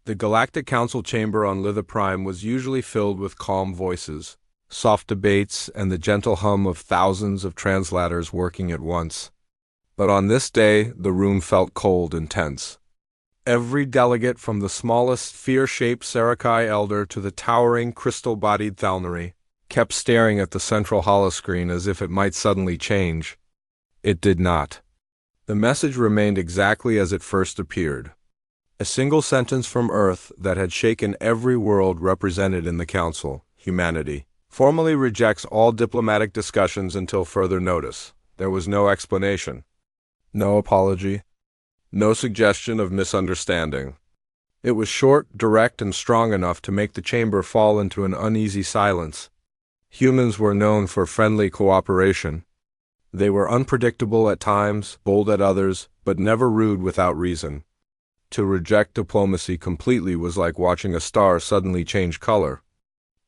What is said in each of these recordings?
The Galactic Council chamber on Litha Prime was usually filled with calm voices, soft debates, and the gentle hum of thousands of translators working at once. But on this day, the room felt cold and tense. Every delegate, from the smallest sphere-shaped Sarakai elder to the towering crystal-bodied Thalnari, kept staring at the central holoscreen as if it might suddenly change. It did not. The message remained exactly as it first appeared. A single sentence from Earth that had shaken every world represented in the Council, humanity, formally rejects all diplomatic discussions until further notice. There was no explanation, no apology, no suggestion of misunderstanding. It was short, direct, and strong enough to make the chamber fall into an uneasy silence. Humans were known for friendly cooperation. They were unpredictable at times, bold at others, but never rude without reason. To reject diplomacy completely was like watching a star suddenly change color.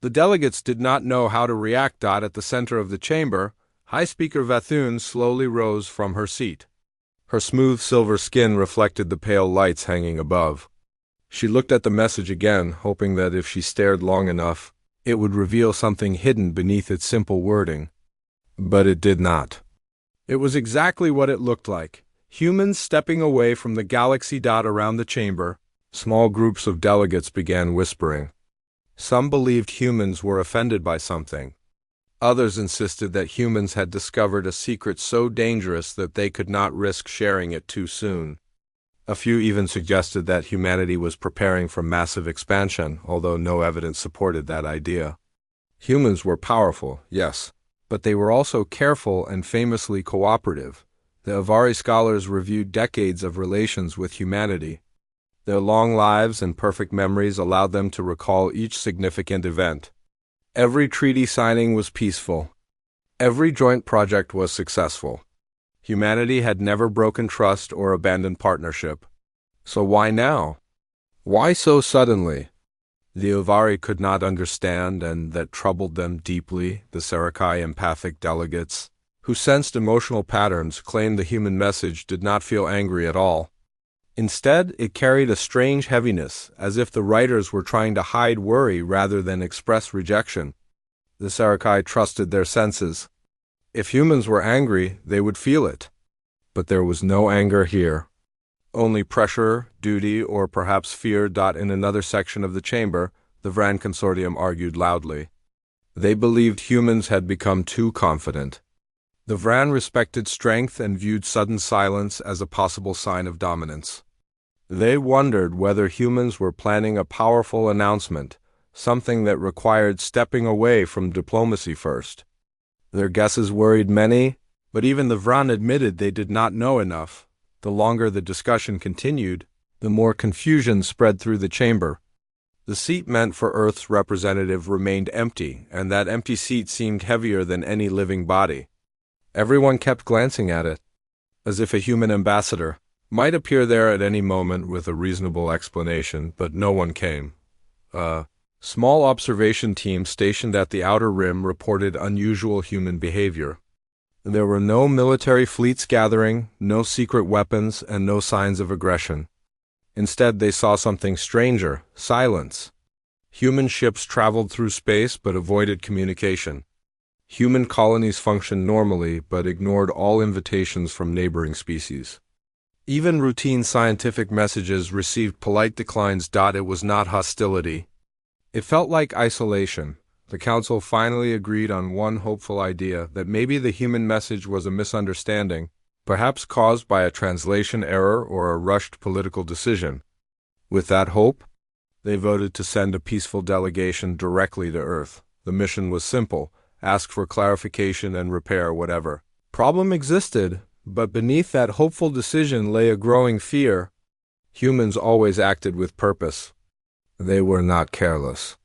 The delegates did not know how to react. At the center of the chamber, High Speaker Vathun slowly rose from her seat. Her smooth silver skin reflected the pale lights hanging above. She looked at the message again, hoping that if she stared long enough, it would reveal something hidden beneath its simple wording. But it did not. It was exactly what it looked like. Humans stepping away from the galaxy. Around the chamber, small groups of delegates began whispering. Some believed humans were offended by something. Others insisted that humans had discovered a secret so dangerous that they could not risk sharing it too soon. A few even suggested that humanity was preparing for massive expansion, although no evidence supported that idea. Humans were powerful, yes, but they were also careful and famously cooperative. The Avari scholars reviewed decades of relations with humanity. Their long lives and perfect memories allowed them to recall each significant event. Every treaty signing was peaceful. Every joint project was successful. Humanity had never broken trust or abandoned partnership. So why now? Why so suddenly? The Avari could not understand, and that troubled them deeply. The Sarakai empathic delegates, who sensed emotional patterns, claimed the human message did not feel angry at all. Instead, it carried a strange heaviness, as if the writers were trying to hide worry rather than express rejection. The Sarakai trusted their senses. If humans were angry, they would feel it. But there was no anger here. Only pressure, duty, or perhaps fear. In another section of the chamber, the Vran Consortium argued loudly. They believed humans had become too confident. The Vran respected strength and viewed sudden silence as a possible sign of dominance. They wondered whether humans were planning a powerful announcement, something that required stepping away from diplomacy first. Their guesses worried many, but even the Vran admitted they did not know enough. The longer the discussion continued, the more confusion spread through the chamber. The seat meant for Earth's representative remained empty, and that empty seat seemed heavier than any living body. Everyone kept glancing at it, as if a human ambassador might appear there at any moment with a reasonable explanation, but no one came. A small observation team stationed at the outer rim reported unusual human behavior. There were no military fleets gathering, no secret weapons, and no signs of aggression. Instead, they saw something stranger: silence. Human ships traveled through space but avoided communication. Human colonies functioned normally but ignored all invitations from neighboring species. Even routine scientific messages received polite declines. It was not hostility. It felt like isolation. The Council finally agreed on one hopeful idea, that maybe the human message was a misunderstanding, perhaps caused by a translation error or a rushed political decision. With that hope, they voted to send a peaceful delegation directly to Earth. The mission was simple: ask for clarification and repair whatever problem existed, but beneath that hopeful decision lay a growing fear. Humans always acted with purpose. They were not careless.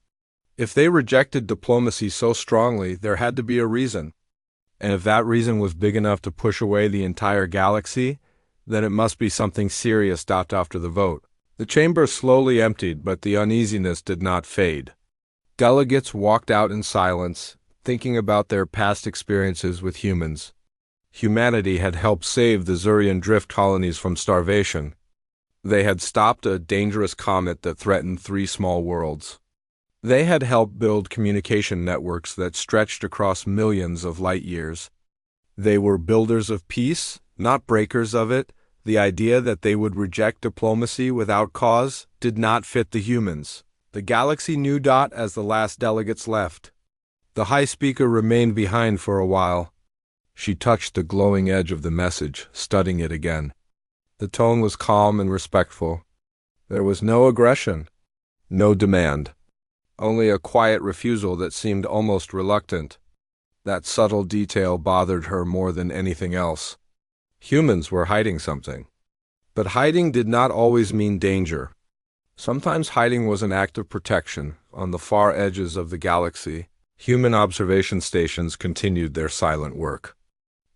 If they rejected diplomacy so strongly, there had to be a reason. And if that reason was big enough to push away the entire galaxy, then it must be something serious. After the vote, the chamber slowly emptied, but the uneasiness did not fade. Delegates walked out in silence, thinking about their past experiences with humans. Humanity had helped save the Zurian drift colonies from starvation. They had stopped a dangerous comet that threatened three small worlds. They had helped build communication networks that stretched across millions of light years. They were builders of peace, not breakers of it. The idea that they would reject diplomacy without cause did not fit the humans. The galaxy knew Dot as the last delegates left. The high speaker remained behind for a while. She touched the glowing edge of the message, studying it again. The tone was calm and respectful. There was no aggression, no demand, only a quiet refusal that seemed almost reluctant. That subtle detail bothered her more than anything else. Humans were hiding something. But hiding did not always mean danger. Sometimes hiding was an act of protection. On the far edges of the galaxy, human observation stations continued their silent work.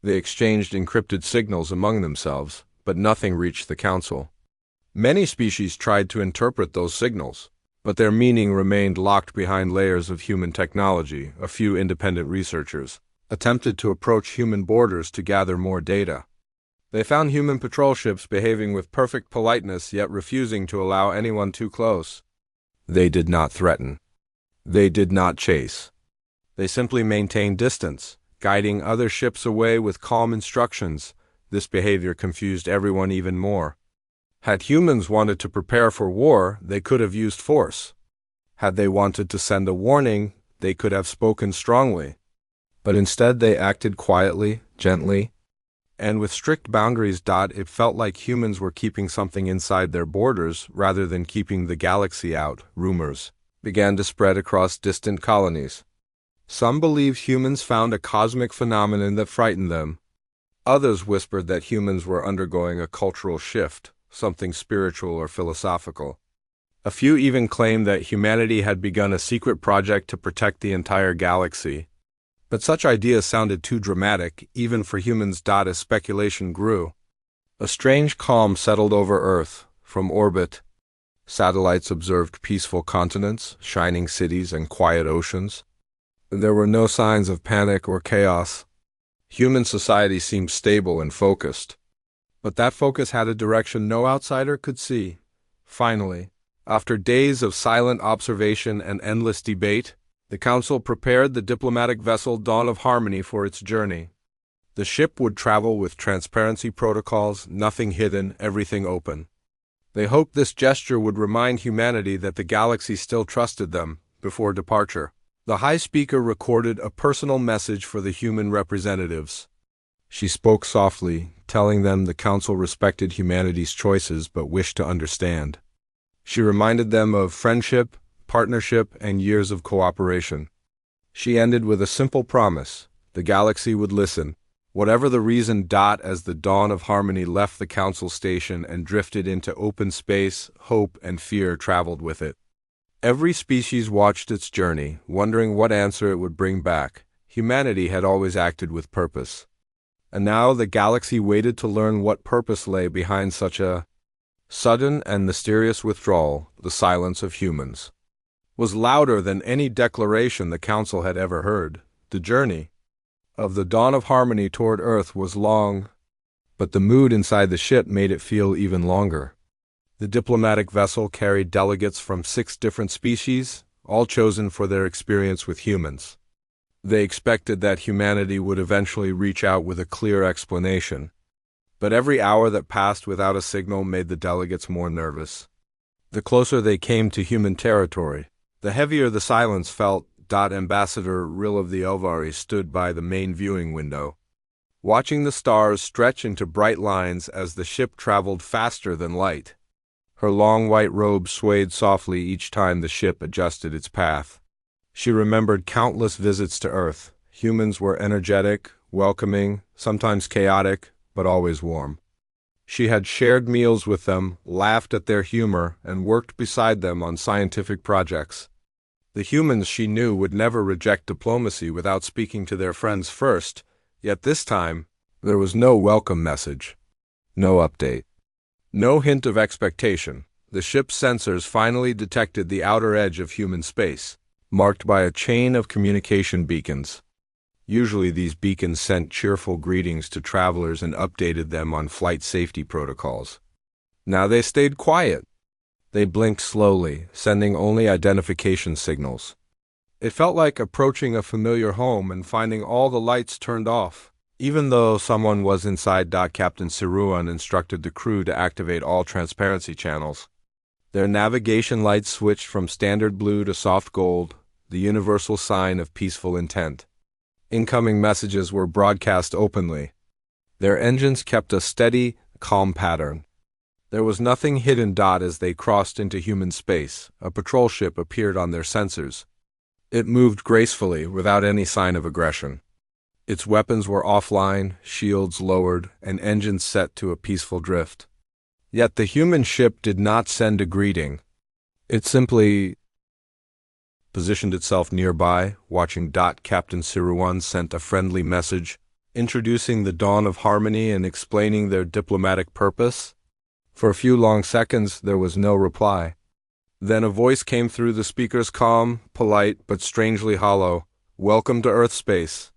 They exchanged encrypted signals among themselves, but nothing reached the Council. Many species tried to interpret those signals, but their meaning remained locked behind layers of human technology. A few independent researchers attempted to approach human borders to gather more data. They found human patrol ships behaving with perfect politeness, yet refusing to allow anyone too close. They did not threaten. They did not chase. They simply maintained distance, guiding other ships away with calm instructions. This behavior confused everyone even more. Had humans wanted to prepare for war, they could have used force. Had they wanted to send a warning, they could have spoken strongly. But instead they acted quietly, gently, and with strict boundaries. It felt like humans were keeping something inside their borders rather than keeping the galaxy out. Rumors began to spread across distant colonies. Some believed humans found a cosmic phenomenon that frightened them. Others whispered that humans were undergoing a cultural shift, something spiritual or philosophical. A few even claimed that humanity had begun a secret project to protect the entire galaxy. But such ideas sounded too dramatic, even for humans. As speculation grew, a strange calm settled over Earth. From orbit, satellites observed peaceful continents, shining cities, and quiet oceans. There were no signs of panic or chaos. Human society seemed stable and focused. But that focus had a direction no outsider could see. Finally, after days of silent observation and endless debate, the Council prepared the diplomatic vessel Dawn of Harmony for its journey. The ship would travel with transparency protocols, nothing hidden, everything open. They hoped this gesture would remind humanity that the galaxy still trusted them. Before departure, the High Speaker recorded a personal message for the human representatives. She spoke softly, telling them the Council respected humanity's choices but wished to understand. She reminded them of friendship, partnership, and years of cooperation. She ended with a simple promise: the galaxy would listen, whatever the reason. As the Dawn of Harmony left the Council station and drifted into open space, hope and fear traveled with it. Every species watched its journey, wondering what answer it would bring back. Humanity had always acted with purpose. And now the galaxy waited to learn what purpose lay behind such a sudden and mysterious withdrawal. The silence of humans was louder than any declaration the Council had ever heard. The journey of the Dawn of Harmony toward Earth was long, but the mood inside the ship made it feel even longer. The diplomatic vessel carried delegates from 6 different species, all chosen for their experience with humans. They expected that humanity would eventually reach out with a clear explanation. But every hour that passed without a signal made the delegates more nervous. The closer they came to human territory, the heavier the silence felt. Ambassador Rill of the Elvari stood by the main viewing window, watching the stars stretch into bright lines as the ship traveled faster than light. Her long white robe swayed softly each time the ship adjusted its path. She remembered countless visits to Earth. Humans were energetic, welcoming, sometimes chaotic, but always warm. She had shared meals with them, laughed at their humor, and worked beside them on scientific projects. The humans she knew would never reject diplomacy without speaking to their friends first, yet this time, there was no welcome message, no update, no hint of expectation. The ship's sensors finally detected the outer edge of human space, marked by a chain of communication beacons. Usually these beacons sent cheerful greetings to travelers and updated them on flight safety protocols. Now they stayed quiet. They blinked slowly, sending only identification signals. It felt like approaching a familiar home and finding all the lights turned off. Even though someone was inside, Captain Siruan instructed the crew to activate all transparency channels. Their navigation lights switched from standard blue to soft gold, the universal sign of peaceful intent. Incoming messages were broadcast openly. Their engines kept a steady, calm pattern. There was nothing hidden. As they crossed into human space, a patrol ship appeared on their sensors. It moved gracefully, without any sign of aggression. Its weapons were offline, shields lowered, and engines set to a peaceful drift. Yet the human ship did not send a greeting. It simply positioned itself nearby, watching. Captain Siruan sent a friendly message, introducing the dawn of harmony and explaining their diplomatic purpose. For a few long seconds, there was no reply. Then a voice came through the speakers, calm, polite, but strangely hollow. "Welcome to Earth space.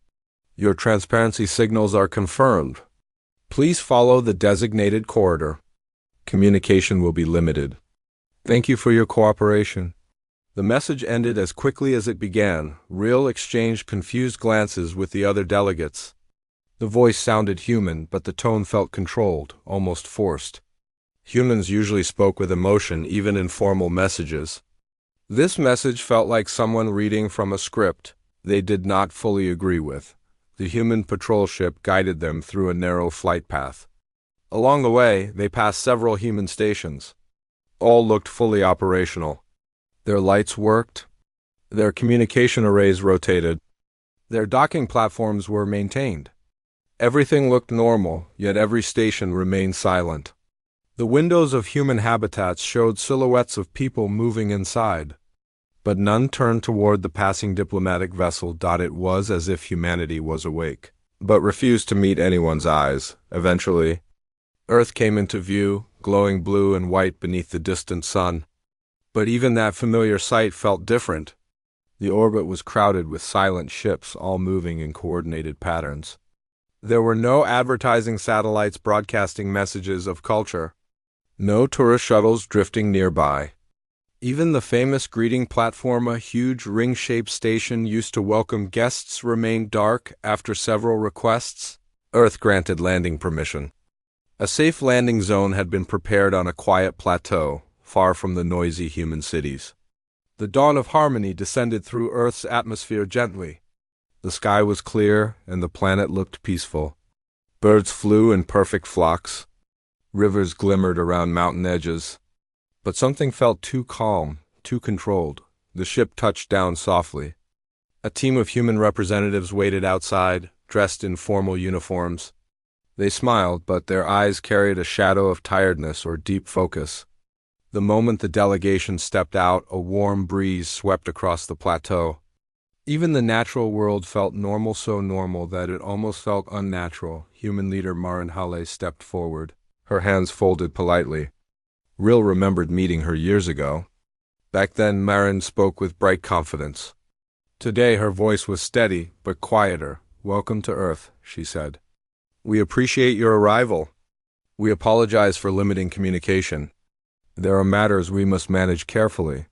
Your transparency signals are confirmed. Please follow the designated corridor. Communication will be limited. Thank you for your cooperation." The message ended as quickly as it began. Rill exchanged confused glances with the other delegates. The voice sounded human, but the tone felt controlled, almost forced. Humans usually spoke with emotion, even in formal messages. This message felt like someone reading from a script they did not fully agree with. The human patrol ship guided them through a narrow flight path. Along the way, they passed several human stations. All looked fully operational. Their lights worked. Their communication arrays rotated. Their docking platforms were maintained. Everything looked normal, yet every station remained silent. The windows of human habitats showed silhouettes of people moving inside, but none turned toward the passing diplomatic vessel. It was as if humanity was awake, but refused to meet anyone's eyes. Eventually, Earth came into view, glowing blue and white beneath the distant sun. But even that familiar sight felt different. The orbit was crowded with silent ships, all moving in coordinated patterns. There were no advertising satellites broadcasting messages of culture. No tourist shuttles drifting nearby. Even the famous greeting platform, a huge ring-shaped station used to welcome guests, remained dark after several requests. Earth granted landing permission. A safe landing zone had been prepared on a quiet plateau, far from the noisy human cities. The dawn of harmony descended through Earth's atmosphere gently. The sky was clear, and the planet looked peaceful. Birds flew in perfect flocks. Rivers glimmered around mountain edges. But something felt too calm, too controlled. The ship touched down softly. A team of human representatives waited outside, dressed in formal uniforms. They smiled, but their eyes carried a shadow of tiredness or deep focus. The moment the delegation stepped out, a warm breeze swept across the plateau. Even the natural world felt normal, so normal that it almost felt unnatural. Human leader Marin Hale stepped forward, her hands folded politely. Rill remembered meeting her years ago. Back then, Marin spoke with bright confidence. Today, her voice was steady, but quieter. "Welcome to Earth," she said. "We appreciate your arrival. We apologize for limiting communication. There are matters we must manage carefully."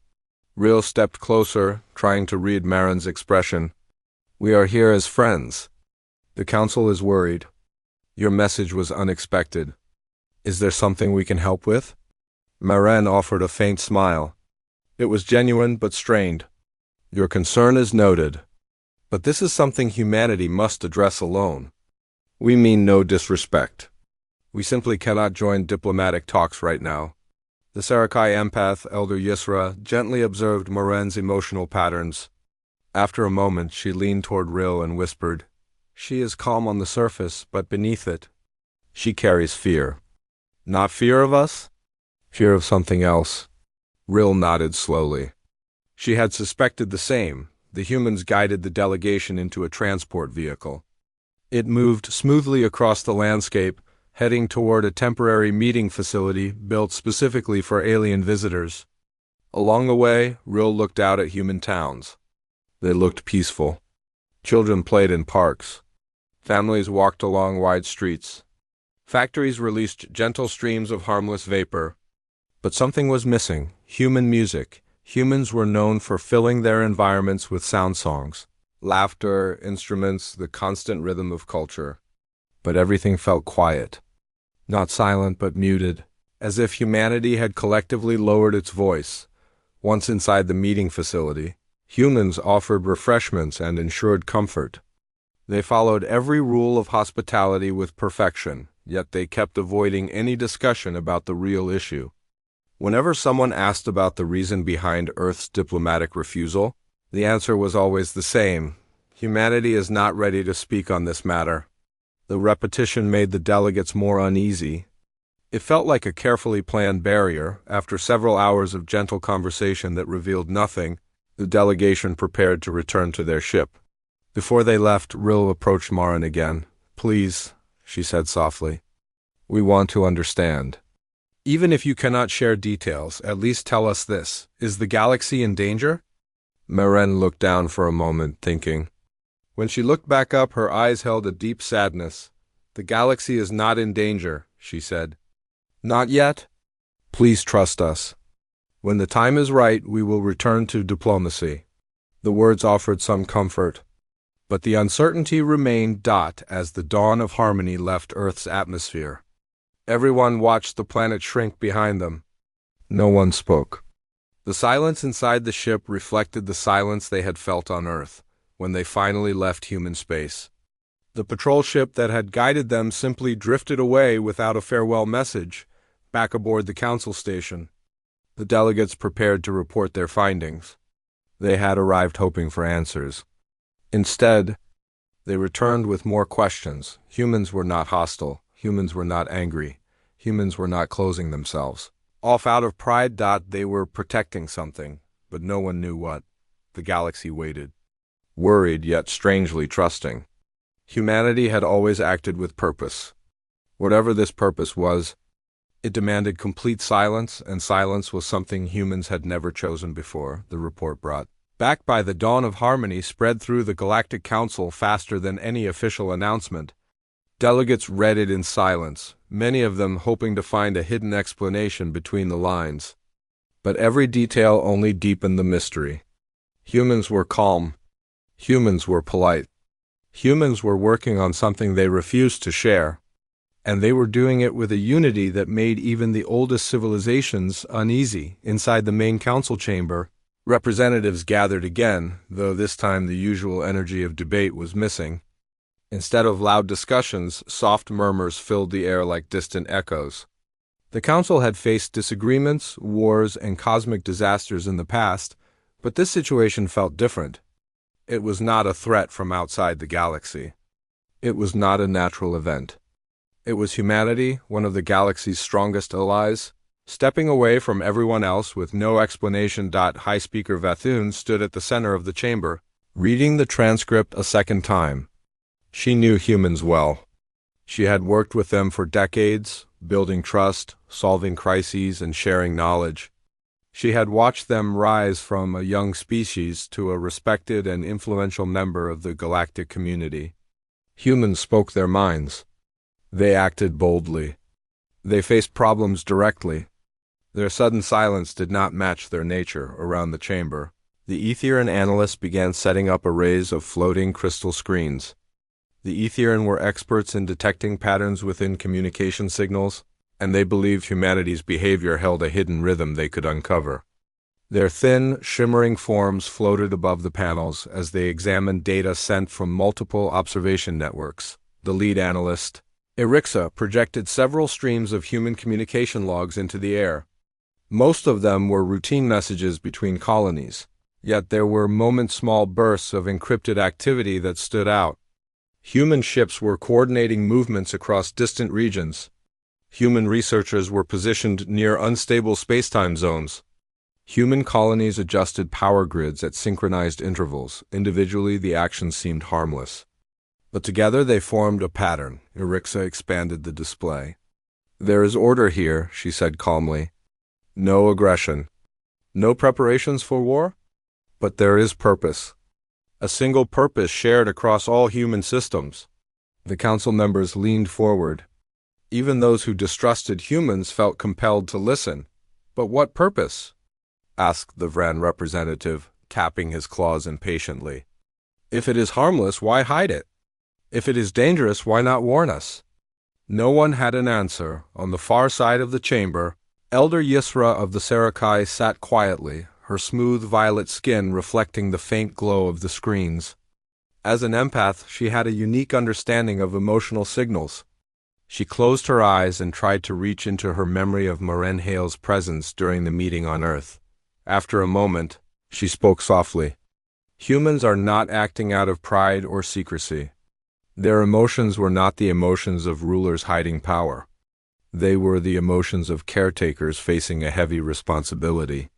Rill stepped closer, trying to read Marin's expression. "We are here as friends. The Council is worried. Your message was unexpected. Is there something we can help with?" Marin offered a faint smile. It was genuine but strained. "Your concern is noted. But this is something humanity must address alone. We mean no disrespect. We simply cannot join diplomatic talks right now." The Sarakai empath, Elder Yisra, gently observed Marin's emotional patterns. After a moment, she leaned toward Rill and whispered, "She is calm on the surface, but beneath it, she carries fear." "Not fear of us?" "Fear of something else." Rill nodded slowly. She had suspected the same. The humans guided the delegation into a transport vehicle. It moved smoothly across the landscape, heading toward a temporary meeting facility built specifically for alien visitors. Along the way, Rill looked out at human towns. They looked peaceful. Children played in parks. Families walked along wide streets. Factories released gentle streams of harmless vapor. But something was missing: human music. Humans were known for filling their environments with sound songs, laughter, instruments, the constant rhythm of culture. But everything felt quiet. Not silent, but muted, as if humanity had collectively lowered its voice. Once inside the meeting facility, humans offered refreshments and ensured comfort. They followed every rule of hospitality with perfection, yet they kept avoiding any discussion about the real issue. Whenever someone asked about the reason behind Earth's diplomatic refusal, the answer was always the same: humanity is not ready to speak on this matter. The repetition made the delegates more uneasy. It felt like a carefully planned barrier. After several hours of gentle conversation that revealed nothing, the delegation prepared to return to their ship. Before they left, Rill approached Marin again. "Please," she said softly, "we want to understand. Even if you cannot share details, at least tell us this: is the galaxy in danger?" Marin looked down for a moment, thinking. When she looked back up, her eyes held a deep sadness. "The galaxy is not in danger," she said. "Not yet. Please trust us. When the time is right, we will return to diplomacy." The words offered some comfort. But the uncertainty remained. As the dawn of harmony left Earth's atmosphere, everyone watched the planet shrink behind them. No one spoke. The silence inside the ship reflected the silence they had felt on Earth when they finally left human space. The patrol ship that had guided them simply drifted away without a farewell message, back aboard the council station. The delegates prepared to report their findings. They had arrived hoping for answers. Instead, they returned with more questions. Humans were not hostile. Humans were not angry. Humans were not closing themselves off out of pride. They were protecting something, but no one knew what. The galaxy waited, worried yet strangely trusting. Humanity had always acted with purpose. Whatever this purpose was, it demanded complete silence, and silence was something humans had never chosen before, the report brought. Backed by the dawn of harmony spread through the Galactic Council faster than any official announcement. Delegates read it in silence, many of them hoping to find a hidden explanation between the lines. But every detail only deepened the mystery. Humans were calm. Humans were polite. Humans were working on something they refused to share. And they were doing it with a unity that made even the oldest civilizations uneasy. Inside the main council chamber, representatives gathered again, though this time the usual energy of debate was missing. Instead of loud discussions, soft murmurs filled the air like distant echoes. The council had faced disagreements, wars, and cosmic disasters in the past, but this situation felt different. It was not a threat from outside the galaxy. It was not a natural event. It was humanity, one of the galaxy's strongest allies, stepping away from everyone else with no explanation. High Speaker Vathun stood at the center of the chamber, reading the transcript a second time. She knew humans well. She had worked with them for decades, building trust, solving crises, and sharing knowledge. She had watched them rise from a young species to a respected and influential member of the galactic community. Humans spoke their minds. They acted boldly. They faced problems directly. Their sudden silence did not match their nature. Around the chamber, the Aetherian analysts began setting up arrays of floating crystal screens. The Aetherian were experts in detecting patterns within communication signals, and they believed humanity's behavior held a hidden rhythm they could uncover. Their thin, shimmering forms floated above the panels as they examined data sent from multiple observation networks. The lead analyst, Erixa, projected several streams of human communication logs into the air. Most of them were routine messages between colonies, yet there were moment-small bursts of encrypted activity that stood out. Human ships were coordinating movements across distant regions. Human researchers were positioned near unstable spacetime zones. Human colonies adjusted power grids at synchronized intervals. Individually, the actions seemed harmless. But together they formed a pattern. Erixa expanded the display. "There is order here," she said calmly. "No aggression. No preparations for war? But there is purpose. A single purpose shared across all human systems." The council members leaned forward. Even those who distrusted humans felt compelled to listen. But what purpose? Asked the Vran representative, tapping his claws impatiently. If it is harmless, why hide it? If it is dangerous, why not warn us? No one had an answer. On the far side of the chamber, Elder Yisra of the Sarakai sat quietly, her smooth violet skin reflecting the faint glow of the screens. As an empath, she had a unique understanding of emotional signals. She closed her eyes and tried to reach into her memory of Maren Hale's presence during the meeting on Earth. After a moment, she spoke softly. Humans are not acting out of pride or secrecy. Their emotions were not the emotions of rulers hiding power. They were the emotions of caretakers facing a heavy responsibility.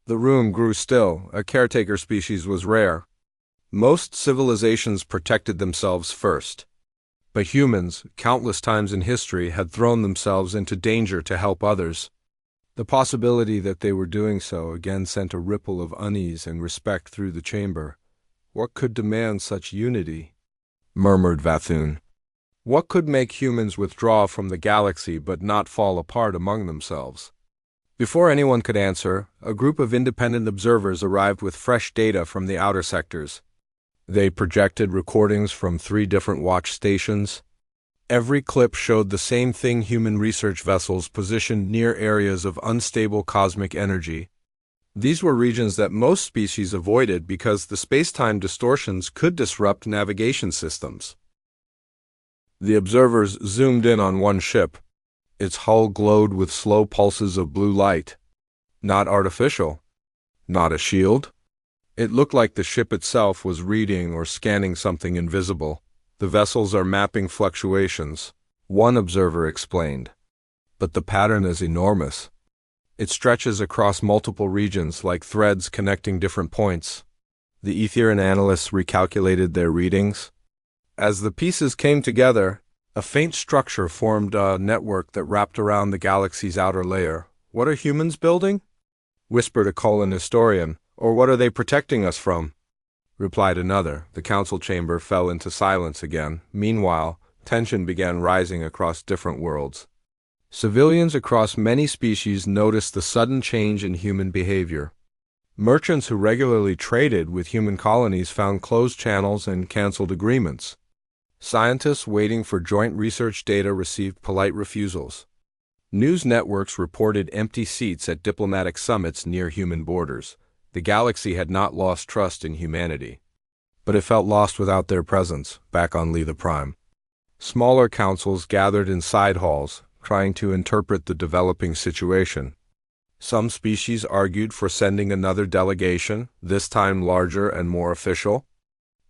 The room grew still. A caretaker species was rare. Most civilizations protected themselves first. But humans, countless times in history, had thrown themselves into danger to help others. The possibility that they were doing so again sent a ripple of unease and respect through the chamber. What could demand such unity? Murmured Vathun. What could make humans withdraw from the galaxy but not fall apart among themselves? Before anyone could answer, a group of independent observers arrived with fresh data from the outer sectors. They projected recordings from 3 different watch stations. Every clip showed the same thing: human research vessels positioned near areas of unstable cosmic energy. These were regions that most species avoided because the space-time distortions could disrupt navigation systems. The observers zoomed in on one ship. Its hull glowed with slow pulses of blue light. Not artificial. Not a shield. It looked like the ship itself was reading or scanning something invisible. The vessels are mapping fluctuations, one observer explained. But the pattern is enormous. It stretches across multiple regions like threads connecting different points. The Etherian analysts recalculated their readings. As the pieces came together, a faint structure formed a network that wrapped around the galaxy's outer layer. What are humans building? Whispered a Colon historian. Or what are they protecting us from? Replied another. The council chamber fell into silence again. Meanwhile, tension began rising across different worlds. Civilians across many species noticed the sudden change in human behavior. Merchants who regularly traded with human colonies found closed channels and canceled agreements. Scientists waiting for joint research data received polite refusals. News networks reported empty seats at diplomatic summits near human borders. The galaxy had not lost trust in humanity, but it felt lost without their presence back on Lee the Prime. Smaller councils gathered in side halls, trying to interpret the developing situation. Some species argued for sending another delegation, this time larger and more official.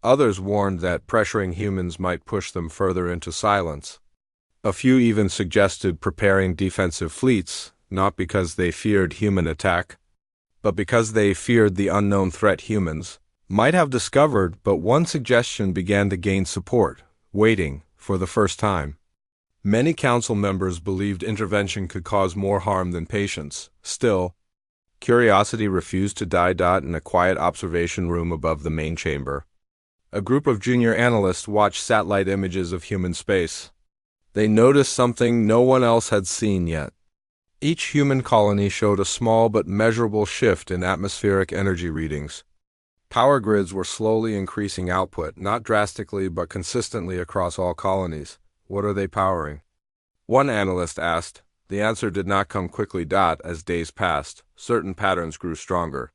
Others warned that pressuring humans might push them further into silence. A few even suggested preparing defensive fleets, not because they feared human attack, but because they feared the unknown threat humans might have discovered. But one suggestion began to gain support: waiting for the first time. Many council members believed intervention could cause more harm than patience. Still, curiosity refused to die. In a quiet observation room above the main chamber, a group of junior analysts watched satellite images of human space. They noticed something no one else had seen yet. Each human colony showed a small but measurable shift in atmospheric energy readings. Power grids were slowly increasing output, not drastically but consistently across all colonies. What are they powering? One analyst asked. The answer did not come quickly. As days passed, certain patterns grew stronger.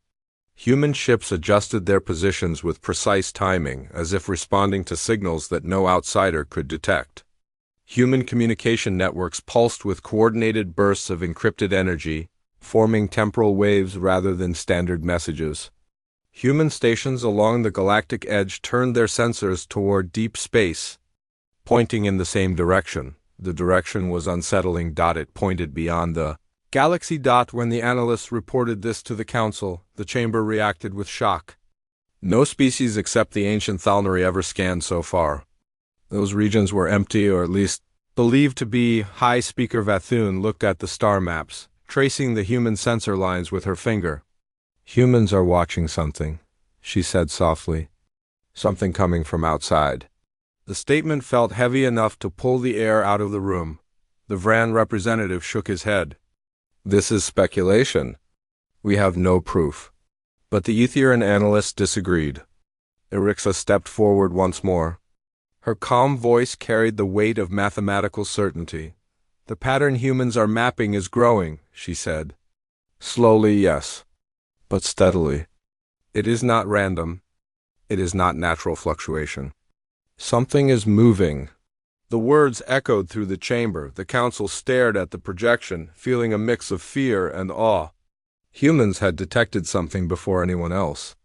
Human ships adjusted their positions with precise timing, as if responding to signals that no outsider could detect. Human communication networks pulsed with coordinated bursts of encrypted energy, forming temporal waves rather than standard messages. Human stations along the galactic edge turned their sensors toward deep space, pointing in the same direction. The direction was unsettling. It pointed beyond the galaxy. When the analysts reported this to the council, the chamber reacted with shock. No species except the ancient Thalnari ever scanned so far. Those regions were empty, or at least believed to be. High Speaker Vathun looked at the star maps, tracing the human sensor lines with her finger. Humans are watching something, she said softly. Something coming from outside. The statement felt heavy enough to pull the air out of the room. The Vran representative shook his head. This is speculation. We have no proof. But the Etherian analyst disagreed. Erixa stepped forward once more. Her calm voice carried the weight of mathematical certainty. The pattern humans are mapping is growing, she said. Slowly, yes, but steadily. It is not random. It is not natural fluctuation. Something is moving. The words echoed through the chamber. The council stared at the projection, feeling a mix of fear and awe. Humans had detected something before anyone else.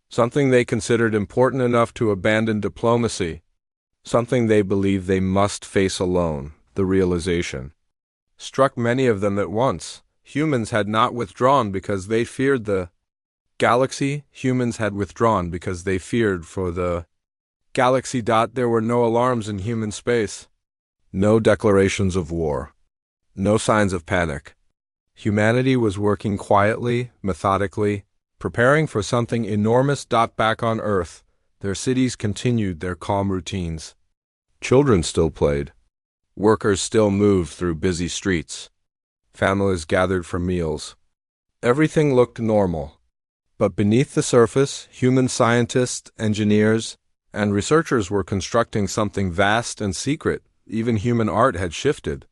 Something they considered important enough to abandon diplomacy. Something they believed they must face alone. The realization struck many of them at once. Humans had not withdrawn because they feared the galaxy. Humans had withdrawn because they feared for the galaxy. There were no alarms in human space. No declarations of war. No signs of panic. Humanity was working quietly, methodically, preparing for something enormous. Back on Earth, their cities continued their calm routines. Children still played. Workers still moved through busy streets. Families gathered for meals. Everything looked normal. But beneath the surface, human scientists, engineers, and researchers were constructing something vast and secret. Even human art had shifted.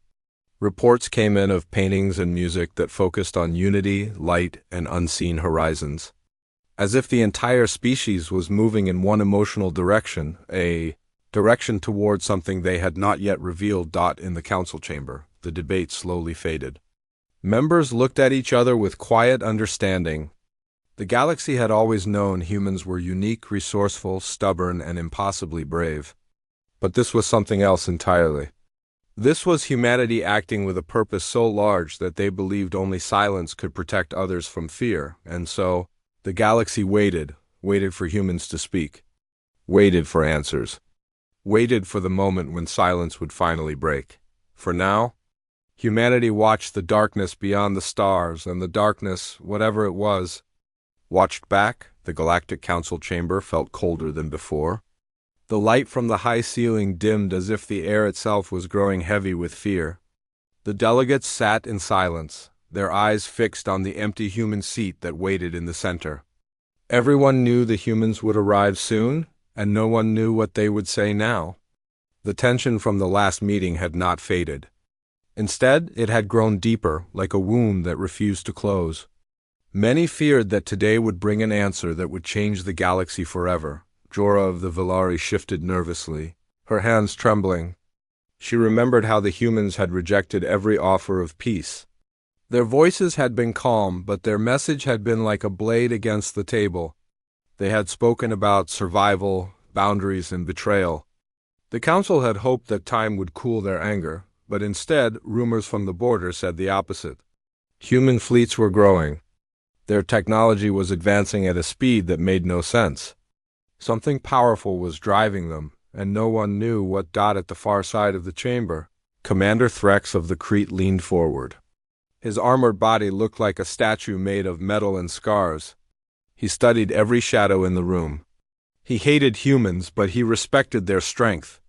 Reports came in of paintings and music that focused on unity, light, and unseen horizons. As if the entire species was moving in one emotional direction, a direction toward something they had not yet revealed. In the council chamber, the debate slowly faded. Members looked at each other with quiet understanding. The galaxy had always known humans were unique, resourceful, stubborn, and impossibly brave. But this was something else entirely. This was humanity acting with a purpose so large that they believed only silence could protect others from fear, and so, the galaxy waited for humans to speak. Waited for answers. Waited for the moment when silence would finally break. For now, humanity watched the darkness beyond the stars, and the darkness, whatever it was, watched back. The Galactic Council chamber felt colder than before. The light from the high ceiling dimmed as if the air itself was growing heavy with fear. The delegates sat in silence, their eyes fixed on the empty human seat that waited in the center. Everyone knew the humans would arrive soon, and no one knew what they would say now. The tension from the last meeting had not faded. Instead, it had grown deeper, like a wound that refused to close. Many feared that today would bring an answer that would change the galaxy forever. Jorah of the Villari shifted nervously, her hands trembling. She remembered how the humans had rejected every offer of peace. Their voices had been calm, but their message had been like a blade against the table. They had spoken about survival, boundaries, and betrayal. The council had hoped that time would cool their anger, but instead, rumors from the border said the opposite. Human fleets were growing. Their technology was advancing at a speed that made no sense. Something powerful was driving them, and no one knew what. At the far side of the chamber, Commander Threx of the Crete leaned forward. His armored body looked like a statue made of metal and scars. He studied every shadow in the room. He hated humans, but he respected their strength.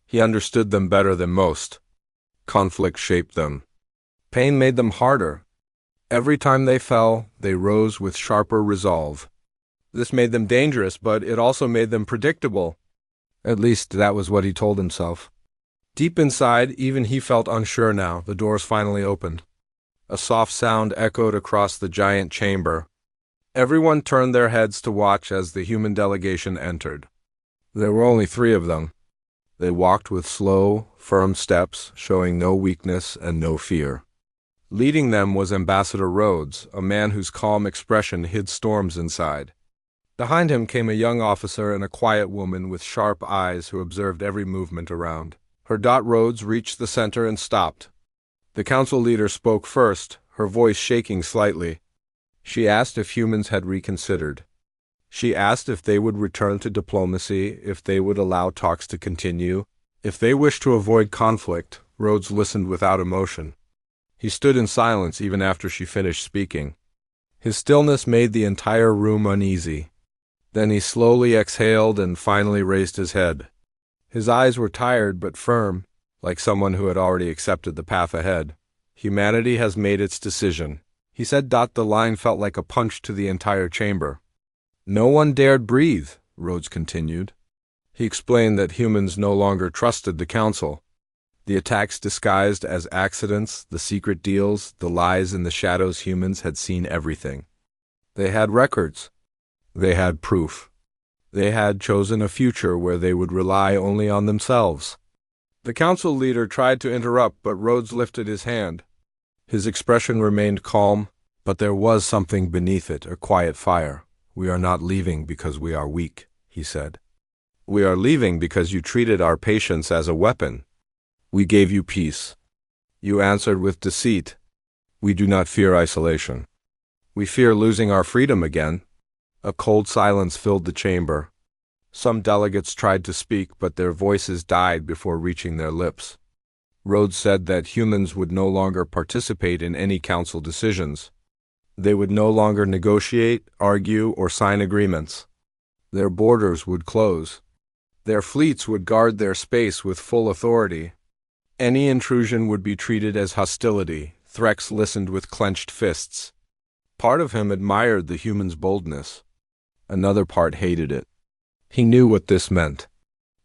He understood them better than most. Conflict shaped them. Pain made them harder. Every time they fell, they rose with sharper resolve. This made them dangerous, but it also made them predictable. At least that was what he told himself. Deep inside, even he felt unsure now. The doors finally opened. A soft sound echoed across the giant chamber. Everyone turned their heads to watch as the human delegation entered. There were only 3 of them. They walked with slow, firm steps, showing no weakness and no fear. Leading them was Ambassador Rhodes, a man whose calm expression hid storms inside. Behind him came a young officer and a quiet woman with sharp eyes who observed every movement around. Her. Rhodes reached the center and stopped. The council leader spoke first, her voice shaking slightly. She asked if humans had reconsidered. She asked if they would return to diplomacy, if they would allow talks to continue, if they wished to avoid conflict. Rhodes listened without emotion. He stood in silence even after she finished speaking. His stillness made the entire room uneasy. Then he slowly exhaled and finally raised his head. His eyes were tired but firm. like someone who had already accepted the path ahead. Humanity has made its decision, he said. The line felt like a punch to the entire chamber. No one dared breathe, Rhodes continued. He explained that humans no longer trusted the council. The attacks disguised as accidents, the secret deals, the lies in the shadows. Humans had seen everything. They had records. They had proof. They had chosen a future where they would rely only on themselves. The council leader tried to interrupt, but Rhodes lifted his hand. His expression remained calm, but there was something beneath it, a quiet fire. We are not leaving because we are weak, he said. We are leaving because you treated our patience as a weapon. We gave you peace. You answered with deceit. We do not fear isolation. We fear losing our freedom again. A cold silence filled the chamber. Some delegates tried to speak, but their voices died before reaching their lips. Rhodes said that humans would no longer participate in any council decisions. They would no longer negotiate, argue, or sign agreements. Their borders would close. Their fleets would guard their space with full authority. Any intrusion would be treated as hostility. Threx listened with clenched fists. Part of him admired the humans' boldness. Another part hated it. He knew what this meant.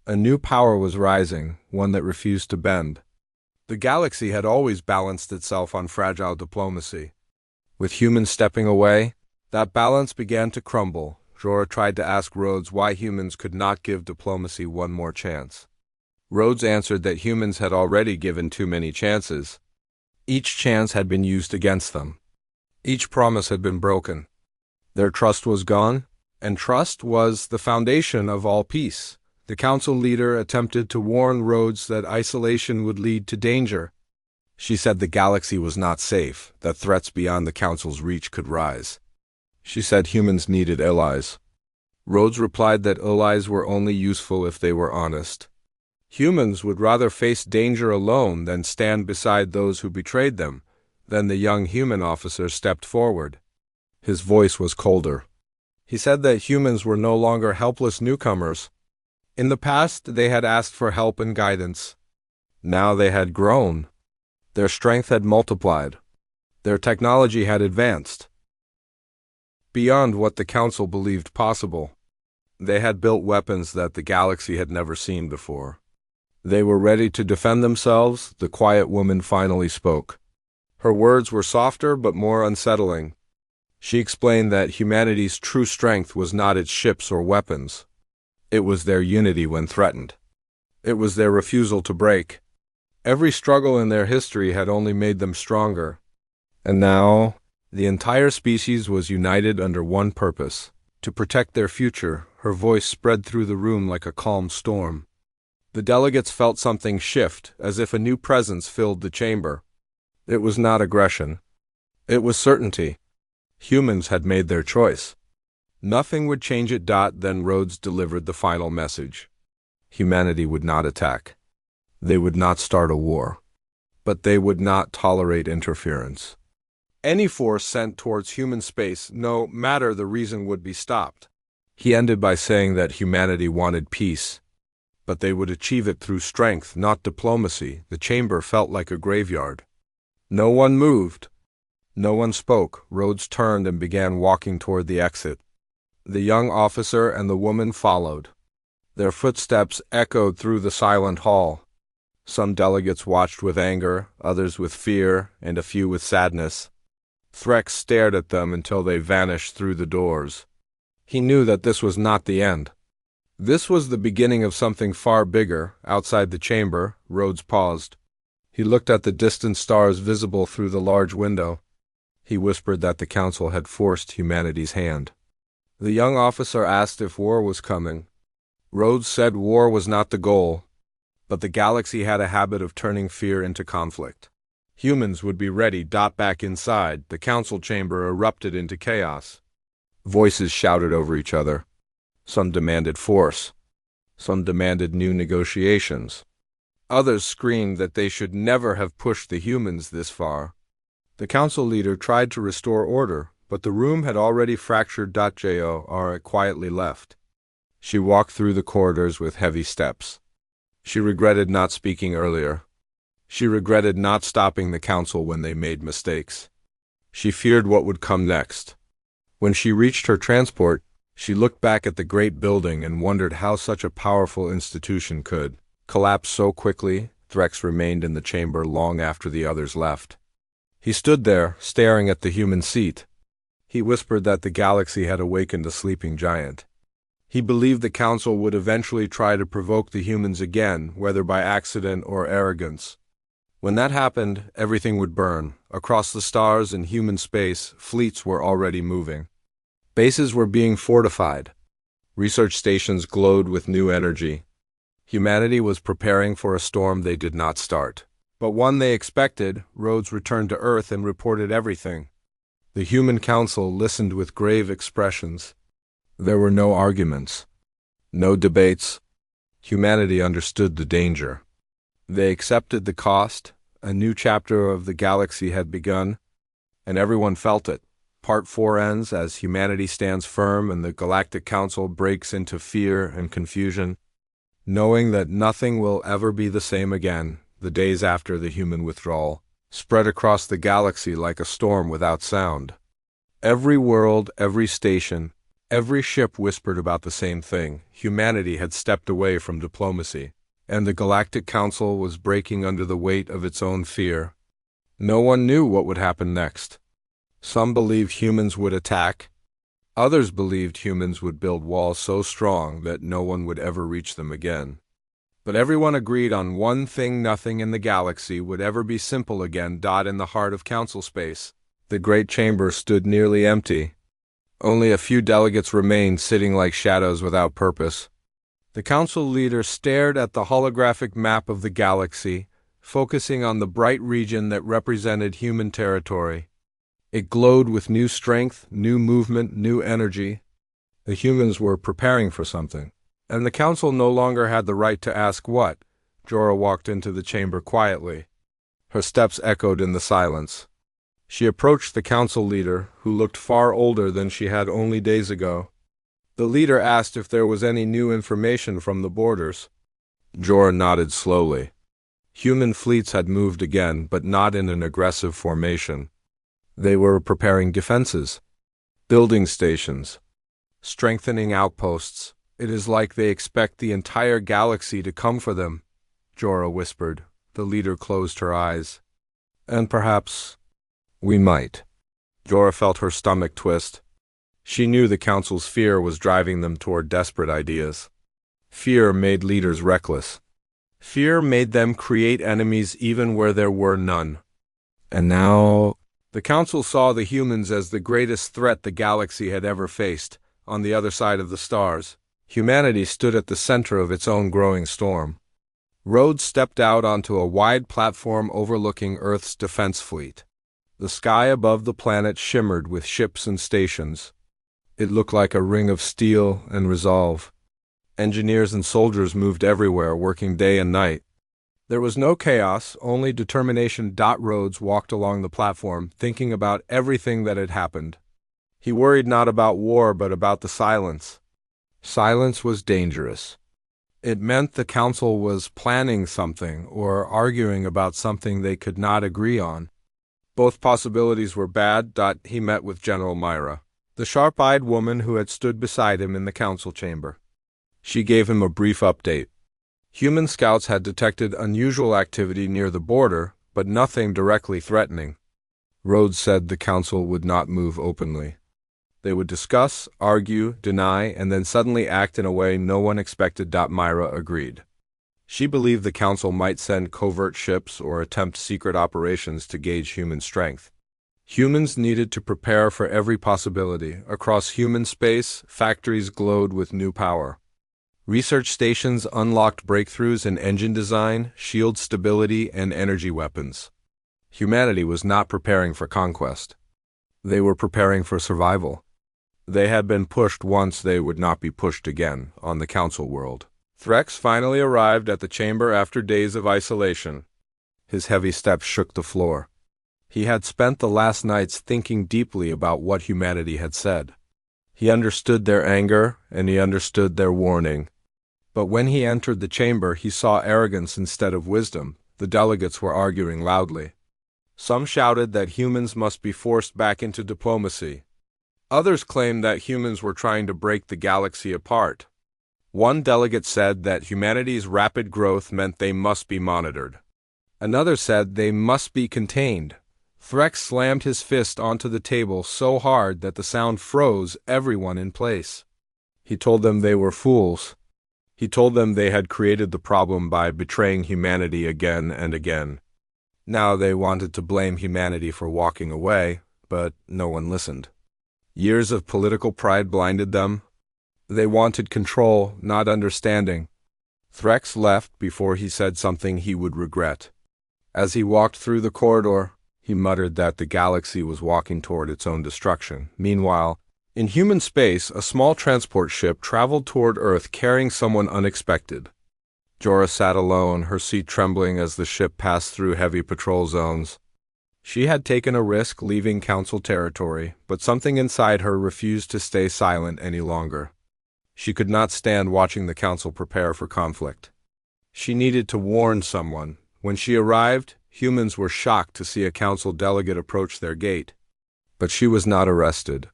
A new power was rising, one that refused to bend. The galaxy had always balanced itself on fragile diplomacy. With humans stepping away, that balance began to crumble. Jorah tried to ask Rhodes why humans could not give diplomacy one more chance. Rhodes answered that humans had already given too many chances. Each chance had been used against them. Each promise had been broken. Their trust was gone, and trust was the foundation of all peace. The council leader attempted to warn Rhodes that isolation would lead to danger. She said the galaxy was not safe, that threats beyond the council's reach could rise. She said humans needed allies. Rhodes replied that allies were only useful if they were honest. Humans would rather face danger alone than stand beside those who betrayed them. Then the young human officer stepped forward. His voice was colder. He said that humans were no longer helpless newcomers. In the past, they had asked for help and guidance. Now they had grown. Their strength had multiplied. Their technology had advanced beyond what the council believed possible. They had built weapons that the galaxy had never seen before. They were ready to defend themselves. The quiet woman finally spoke. Her words were softer but more unsettling. She explained that humanity's true strength was not its ships or weapons. It was their unity when threatened. It was their refusal to break. Every struggle in their history had only made them stronger. And now, the entire species was united under one purpose: to protect their future. Her voice spread through the room like a calm storm. The delegates felt something shift, as if a new presence filled the chamber. It was not aggression. It was certainty. Humans had made their choice. Nothing would change it. Then Rhodes delivered the final message. Humanity would not attack. They would not start a war. But they would not tolerate interference. Any force sent towards human space, no matter the reason, would be stopped. He ended by saying that humanity wanted peace, but they would achieve it through strength, not diplomacy. The chamber felt like a graveyard. No one moved. No one spoke. Rhodes turned and began walking toward the exit. The young officer and the woman followed. Their footsteps echoed through the silent hall. Some delegates watched with anger, others with fear, and a few with sadness. Threx stared at them until they vanished through the doors. He knew that this was not the end. This was the beginning of something far bigger. Outside the chamber, Rhodes paused. He looked at the distant stars visible through the large window. He whispered that the council had forced humanity's hand. The young officer asked if war was coming. Rhodes said war was not the goal, but the galaxy had a habit of turning fear into conflict. Humans would be ready. Back inside, the council chamber erupted into chaos. Voices shouted over each other. Some demanded force. Some demanded new negotiations. Others screamed that they should never have pushed the humans this far. The council leader tried to restore order, but the room had already fractured. Jorah quietly left. She walked through the corridors with heavy steps. She regretted not speaking earlier. She regretted not stopping the council when they made mistakes. She feared what would come next. When she reached her transport, she looked back at the great building and wondered how such a powerful institution could collapse so quickly. Threx remained in the chamber long after the others left. He stood there, staring at the human seat. He whispered that the galaxy had awakened a sleeping giant. He believed the council would eventually try to provoke the humans again, whether by accident or arrogance. When that happened, everything would burn. Across the stars and human space, fleets were already moving. Bases were being fortified. Research stations glowed with new energy. Humanity was preparing for a storm they did not start, but one they expected. Rhodes returned to Earth and reported everything. The human council listened with grave expressions. There were no arguments, no debates. Humanity understood the danger. They accepted the cost. A new chapter of the galaxy had begun, and everyone felt it. Part 4 ends as humanity stands firm and the Galactic Council breaks into fear and confusion. Knowing that nothing will ever be the same again, the days after the human withdrawal spread across the galaxy like a storm without sound. Every world, every station, every ship whispered about the same thing. Humanity had stepped away from diplomacy, and the Galactic Council was breaking under the weight of its own fear. No one knew what would happen next. Some believed humans would attack. Others believed humans would build walls so strong that no one would ever reach them again. But everyone agreed on one thing: nothing in the galaxy would ever be simple again. In the heart of council space, the great chamber stood nearly empty. Only a few delegates remained, sitting like shadows without purpose. The council leader stared at the holographic map of the galaxy, focusing on the bright region that represented human territory. It glowed with new strength, new movement, new energy. The humans were preparing for something, and the council no longer had the right to ask what. Jorah walked into the chamber quietly. Her steps echoed in the silence. She approached the council leader, who looked far older than she had only days ago. The leader asked if there was any new information from the borders. Jorah nodded slowly. Human fleets had moved again, but not in an aggressive formation. They were preparing defenses, building stations, strengthening outposts. It is like they expect the entire galaxy to come for them, Jorah whispered. The leader closed her eyes. And perhaps we might. Jorah felt her stomach twist. She knew the council's fear was driving them toward desperate ideas. Fear made leaders reckless. Fear made them create enemies even where there were none. And now the council saw the humans as the greatest threat the galaxy had ever faced. On the other side of the stars, humanity stood at the center of its own growing storm. Rhodes stepped out onto a wide platform overlooking Earth's defense fleet. The sky above the planet shimmered with ships and stations. It looked like a ring of steel and resolve. Engineers and soldiers moved everywhere, working day and night. There was no chaos, only determination. Rhodes walked along the platform, thinking about everything that had happened. He worried not about war, but about the silence. Silence was dangerous. It meant the council was planning something or arguing about something they could not agree on. Both possibilities were bad. He met with General Myra, the sharp-eyed woman who had stood beside him in the council chamber. She gave him a brief update. Human scouts had detected unusual activity near the border, but nothing directly threatening. Rhodes said the council would not move openly. They would discuss, argue, deny, and then suddenly act in a way no one expected. Myra agreed. She believed the council might send covert ships or attempt secret operations to gauge human strength. Humans needed to prepare for every possibility. Across human space, factories glowed with new power. Research stations unlocked breakthroughs in engine design, shield stability, and energy weapons. Humanity was not preparing for conquest. They were preparing for survival. They had been pushed once, they would not be pushed again on the council world. Threx finally arrived at the chamber after days of isolation. His heavy steps shook the floor. He had spent the last nights thinking deeply about what humanity had said. He understood their anger, and he understood their warning. But when he entered the chamber, he saw arrogance instead of wisdom. The delegates were arguing loudly. Some shouted that humans must be forced back into diplomacy. Others claimed that humans were trying to break the galaxy apart. One delegate said that humanity's rapid growth meant they must be monitored. Another said they must be contained. Threx slammed his fist onto the table so hard that the sound froze everyone in place. He told them they were fools. He told them they had created the problem by betraying humanity again and again. Now they wanted to blame humanity for walking away, but no one listened. Years of political pride blinded them. They wanted control, not understanding. Threx left before he said something he would regret. As he walked through the corridor, he muttered that the galaxy was walking toward its own destruction. Meanwhile, in human space, a small transport ship traveled toward Earth carrying someone unexpected. Jorah sat alone, her seat trembling as the ship passed through heavy patrol zones. She had taken a risk leaving Council territory, but something inside her refused to stay silent any longer. She could not stand watching the Council prepare for conflict. She needed to warn someone. When she arrived, humans were shocked to see a Council delegate approach their gate. But she was not arrested.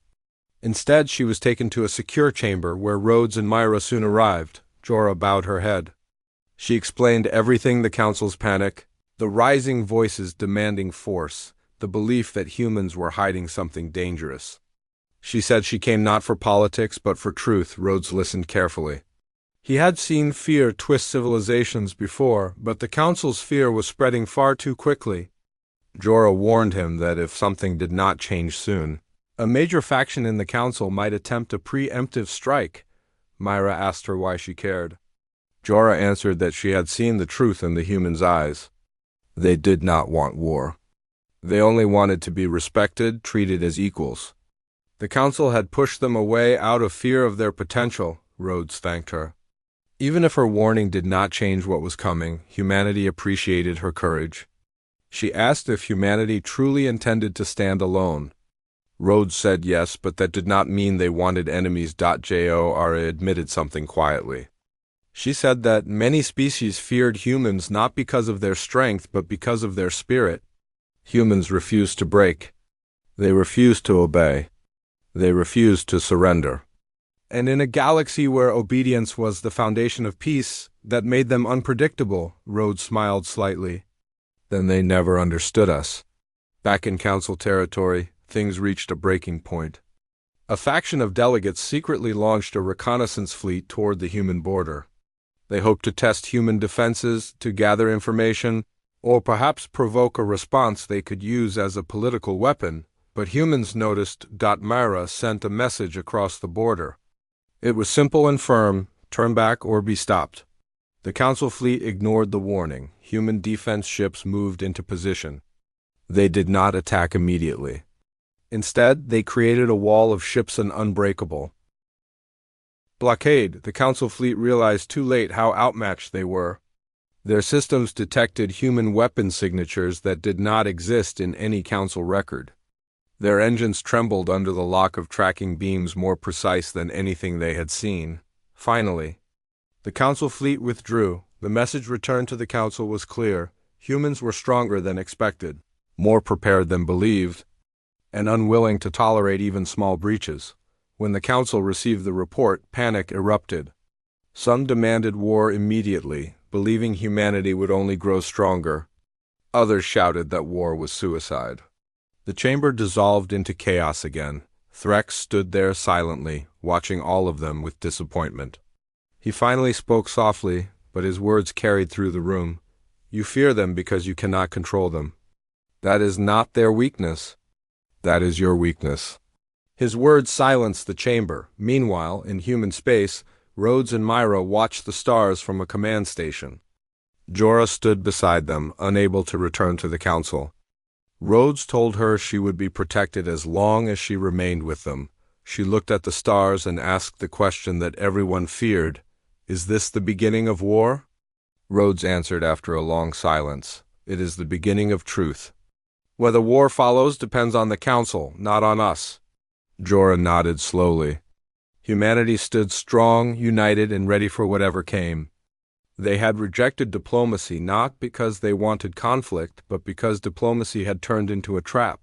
Instead, she was taken to a secure chamber where Rhodes and Myra soon arrived. Jorah bowed her head. She explained everything: the Council's panic, the rising voices demanding force, the belief that humans were hiding something dangerous. She said she came not for politics but for truth. Rhodes listened carefully. He had seen fear twist civilizations before, but the Council's fear was spreading far too quickly. Jorah warned him that if something did not change soon, a major faction in the Council might attempt a preemptive strike. Myra asked her why she cared. Jorah answered that she had seen the truth in the humans' eyes. They did not want war. They only wanted to be respected, treated as equals. The Council had pushed them away out of fear of their potential. Rhodes thanked her. Even if her warning did not change what was coming, humanity appreciated her courage. She asked if humanity truly intended to stand alone. Rhodes said yes, but that did not mean they wanted enemies. Jorah admitted something quietly. She said that many species feared humans not because of their strength but because of their spirit. Humans refused to break. They refused to obey. They refused to surrender. And in a galaxy where obedience was the foundation of peace, that made them unpredictable. Rhodes smiled slightly. Then they never understood us. Back in Council territory, things reached a breaking point. A faction of delegates secretly launched a reconnaissance fleet toward the human border. They hoped to test human defenses, to gather information, or perhaps provoke a response they could use as a political weapon. But humans noticed. Myra sent a message across the border. It was simple and firm: turn back or be stopped. The Council fleet ignored the warning. Human defense ships moved into position. They did not attack immediately. Instead, they created a wall of ships and unbreakable. Blockade. The Council fleet realized too late how outmatched they were. Their systems detected human weapon signatures that did not exist in any Council record. Their engines trembled under the lock of tracking beams more precise than anything they had seen. Finally, the Council fleet withdrew. The message returned to the Council was clear: humans were stronger than expected, more prepared than believed, and unwilling to tolerate even small breaches. When the Council received the report, panic erupted. Some demanded war immediately, believing humanity would only grow stronger. Others shouted that war was suicide. The chamber dissolved into chaos again. Threx stood there silently, watching all of them with disappointment. He finally spoke softly, but his words carried through the room. You fear them because you cannot control them. That is not their weakness. That is your weakness. His words silenced the chamber. Meanwhile, in human space, Rhodes and Myra watched the stars from a command station. Jorah stood beside them, unable to return to the Council. Rhodes told her she would be protected as long as she remained with them. She looked at the stars and asked the question that everyone feared: is this the beginning of war? Rhodes answered after a long silence: it is the beginning of truth. Whether war follows depends on the Council, not on us. Jorah nodded slowly. Humanity stood strong, united, and ready for whatever came. They had rejected diplomacy not because they wanted conflict, but because diplomacy had turned into a trap.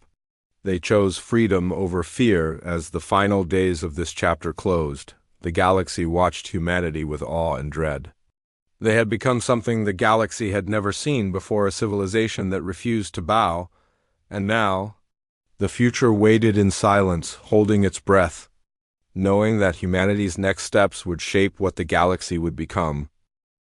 They chose freedom over fear. As the final days of this chapter closed, the galaxy watched humanity with awe and dread. They had become something the galaxy had never seen before, a civilization that refused to bow, and now the future waited in silence, holding its breath, knowing that humanity's next steps would shape what the galaxy would become.